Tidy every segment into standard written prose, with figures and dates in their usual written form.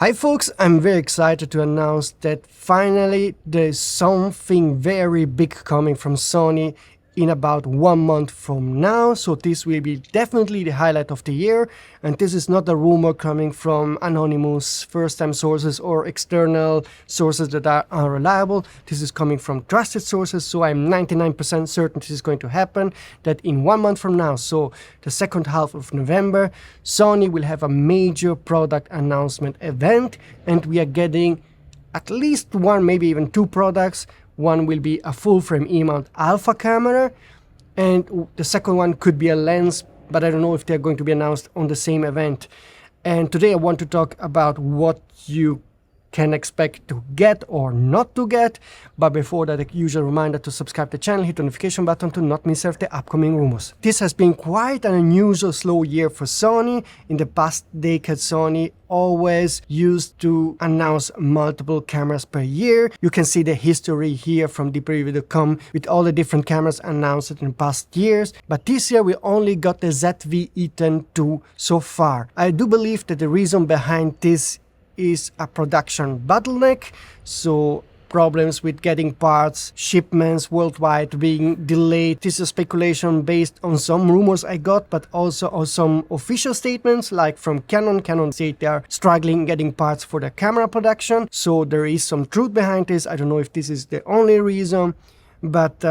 Hi folks, I'm very excited to announce that finally there's something very big coming from Sony in about 1 month from now. So this will be definitely the highlight of the year, and this is not a rumor coming from anonymous first-time sources or external sources that are unreliable. This is coming from trusted sources, so I'm 99% certain this is going to happen, that in 1 month from now, so the second half of November, Sony will have a major product announcement event, and we are getting at least one, maybe even two products. One will be a full-frame E-mount alpha camera, and the second one could be a lens, but I don't know if they're going to be announced on the same event. And today I want to talk about what you can expect to get or not to get. But before that, a usual reminder to subscribe to the channel, hit the notification button to not miss out the upcoming rumors. This has been quite an unusual slow year for Sony. In the past decade, Sony always used to announce multiple cameras per year. You can see the history here from deepreview.com with all the different cameras announced in past years. But this year we only got the ZV-E10 II so far. I do believe that the reason behind this is a production bottleneck, so problems with getting parts, shipments worldwide being delayed. This is speculation based on some rumors I got, but also on some official statements like from Canon. Canon said they are struggling getting parts for their camera production, so there is some truth behind this. I don't know if this is the only reason, but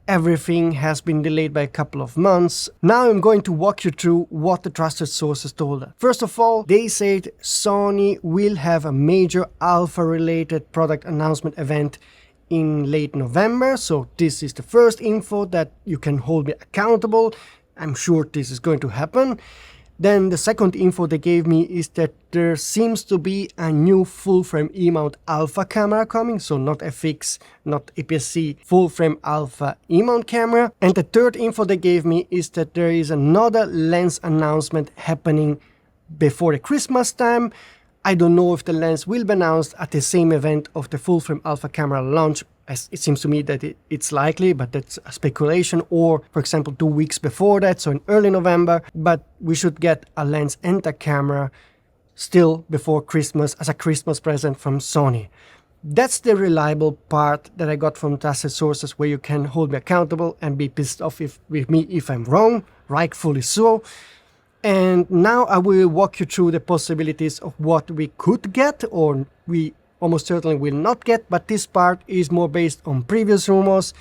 everything has been delayed by a couple of months. Now I'm going to walk you through what the trusted sources told us. First of all, they said Sony will have a major alpha-related product announcement event in late November. So this is the first info that you can hold me accountable. I'm sure this is going to happen. Then the second info they gave me is that there seems to be a new full-frame E-mount alpha camera coming, so not FX, not aps-c, full-frame alpha E-mount camera. And the third info they gave me is that there is another lens announcement happening before the Christmas time. I don't know if the lens will be announced at the same event of the full-frame alpha camera launch. It seems to me that it's likely, but that's a speculation, or for example 2 weeks before that, so in early November. But we should get a lens and a camera still before Christmas as a Christmas present from Sony. That's the reliable part that I got from trusted sources, where you can hold me accountable and be pissed off with me if I'm wrong, rightfully so. And now I will walk you through the possibilities of what we could get or we almost certainly will not get, but this part is more based on previous rumors,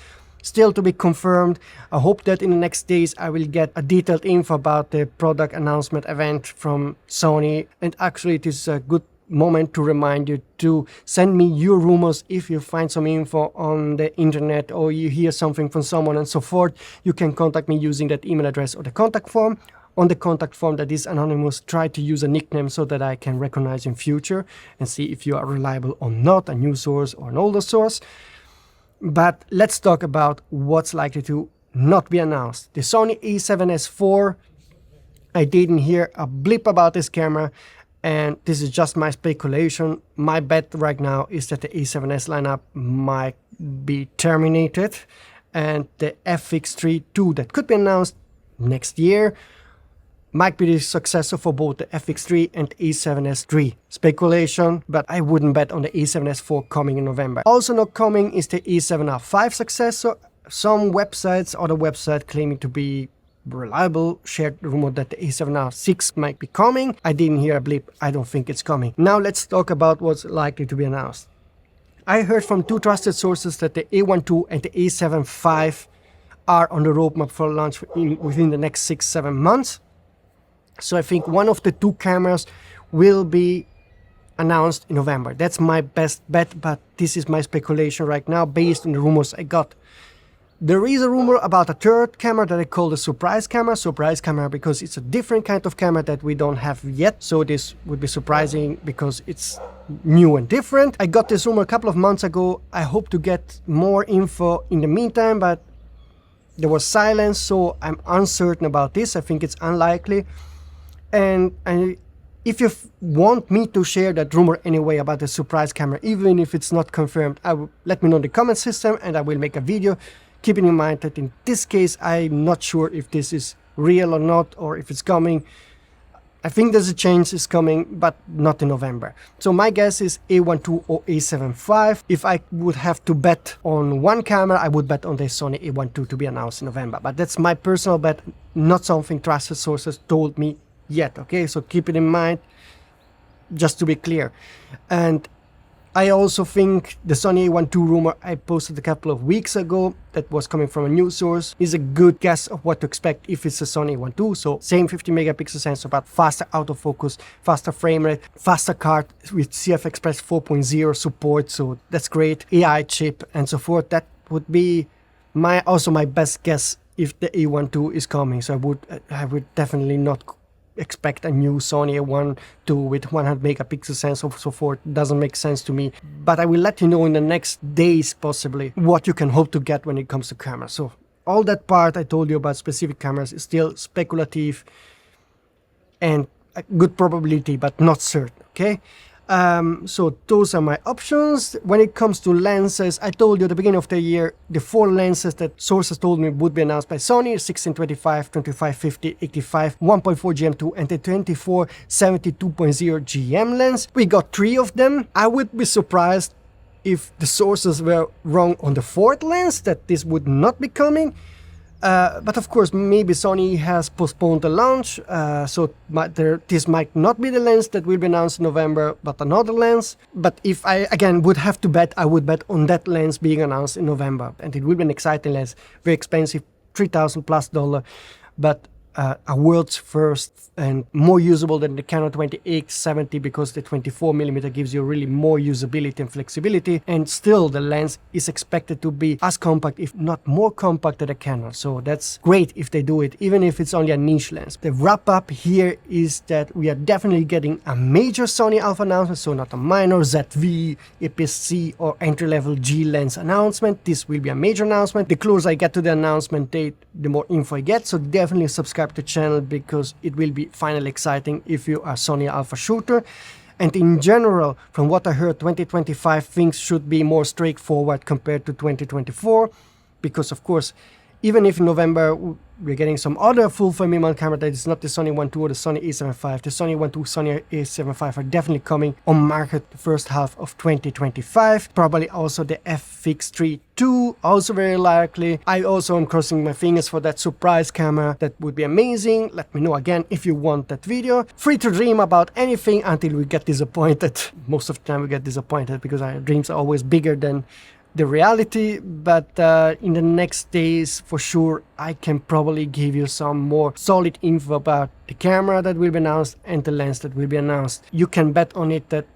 still to be confirmed. I hope that in the next days I will get a detailed info about the product announcement event from Sony. And actually it is a good moment to remind you to send me your rumors. If you find some info on the internet or you hear something from someone and so forth, you can contact me using that email address or the contact form. On the contact form that is anonymous, try to use a nickname so that I can recognize in future and see if you are reliable or not, a new source or an older source. But let's talk about what's likely to not be announced. The Sony A7S IV, I didn't hear a blip about this camera, and this is just my speculation. My bet right now is that the A7S lineup might be terminated, and the FX3 II that could be announced next year might be the successor for both the FX3 and A7S III. Speculation, but I wouldn't bet on the A7S IV coming in November. Also not coming is the A7R V successor. Some websites, other websites claiming to be reliable, shared the rumor that the A7R6 might be coming. I didn't hear a blip. I don't think it's coming. Now let's talk about what's likely to be announced. I heard from two trusted sources that the A12 and the A7 V are on the roadmap for launch within the next 6-7 months. So I think one of the two cameras will be announced in November. That's my best bet, but this is my speculation right now based on the rumors I got. There is a rumor about a third camera that I call the surprise camera because it's a different kind of camera that we don't have yet. So this would be surprising because it's new and different. I got this rumor a couple of months ago. I hope to get more info in the meantime, but there was silence, so I'm uncertain about this. I think it's unlikely. And if you want me to share that rumor anyway about the surprise camera, even if it's not confirmed, let me know in the comment system and I will make a video. Keeping in mind that in this case, I'm not sure if this is real or not, or if it's coming. I think there's a change is coming, but not in November. So my guess is A12 or A75. If I would have to bet on one camera, I would bet on the Sony A12 to be announced in November. But that's my personal bet, not something trusted sources told me yet. Okay, so keep it in mind, just to be clear. And I also think the Sony A12 rumor I posted a couple of weeks ago that was coming from a news source is a good guess of what to expect if it's a Sony A12. So same 50 megapixel sensor, but faster autofocus, faster frame rate, faster card with CF Express 4.0 support. So that's great. AI chip and so forth. That would be my best guess if the A12 is coming. So I would definitely not expect a new Sony A12 with 100 megapixel sensor, so forth. Doesn't make sense to me, but I will let you know in the next days possibly what you can hope to get when it comes to cameras. So all that part I told you about specific cameras is still speculative and a good probability, but not certain. Okay, so those are my options. When it comes to lenses, I told you at the beginning of the year the 4 lenses that sources told me would be announced by Sony: 16-25, 25-50, 85, 1.4 GM2 and the 24-70 2.0 GM lens. We got 3 of them. I would be surprised if the sources were wrong on the 4th lens, that this would not be coming. But of course, maybe Sony has postponed the launch, so this might not be the lens that will be announced in November, but another lens. But if I, again, would have to bet, I would bet on that lens being announced in November. And it will be an exciting lens, very expensive, $3,000+, but a world's first and more usable than the Canon 28-70, because the 24mm gives you really more usability and flexibility, and still the lens is expected to be as compact, if not more compact, than the Canon. So that's great if they do it, even if it's only a niche lens. The wrap up here is that we are definitely getting a major Sony Alpha announcement, so not a minor ZV, aps-c or entry-level G lens announcement. This will be a major announcement. The closer I get to the announcement date, the more info I get, so definitely subscribe to the channel, because it will be finally exciting if you are Sony Alpha shooter. And in general, from what I heard, 2025 things should be more straightforward compared to 2024, because of course, even if in November we're getting some other full frame mount camera that is not the Sony A12 or the Sony A75, the Sony A12, Sony A75 are definitely coming on market the first half of 2025. Probably also the FX3 II, also very likely. I also am crossing my fingers for that surprise camera. That would be amazing. Let me know again if you want that video. Free to dream about anything until we get disappointed. Most of the time we get disappointed because our dreams are always bigger than the reality, but in the next days for sure I can probably give you some more solid info about the camera that will be announced and the lens that will be announced. You can bet on it that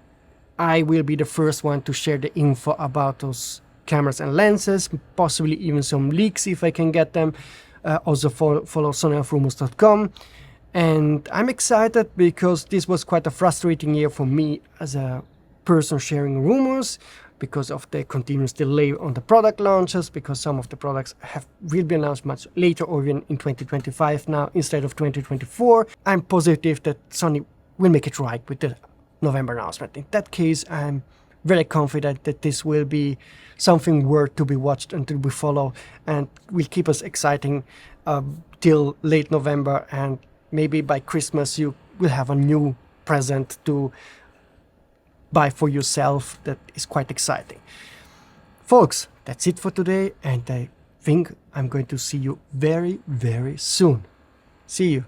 I will be the first one to share the info about those cameras and lenses, possibly even some leaks if I can get them. Also follow sonyalpha.com. And I'm excited because this was quite a frustrating year for me as a person sharing rumors, because of the continuous delay on the product launches, because some of the products have really been announced much later, or even in 2025 now instead of 2024. I'm positive that Sony will make it right with the November announcement. In that case, I'm very confident that this will be something worth to be watched and to be followed, and will keep us exciting till late November, and maybe by Christmas you will have a new present to buy for yourself. That is quite exciting. Folks, that's it for today, and I think I'm going to see you very, very soon. See you.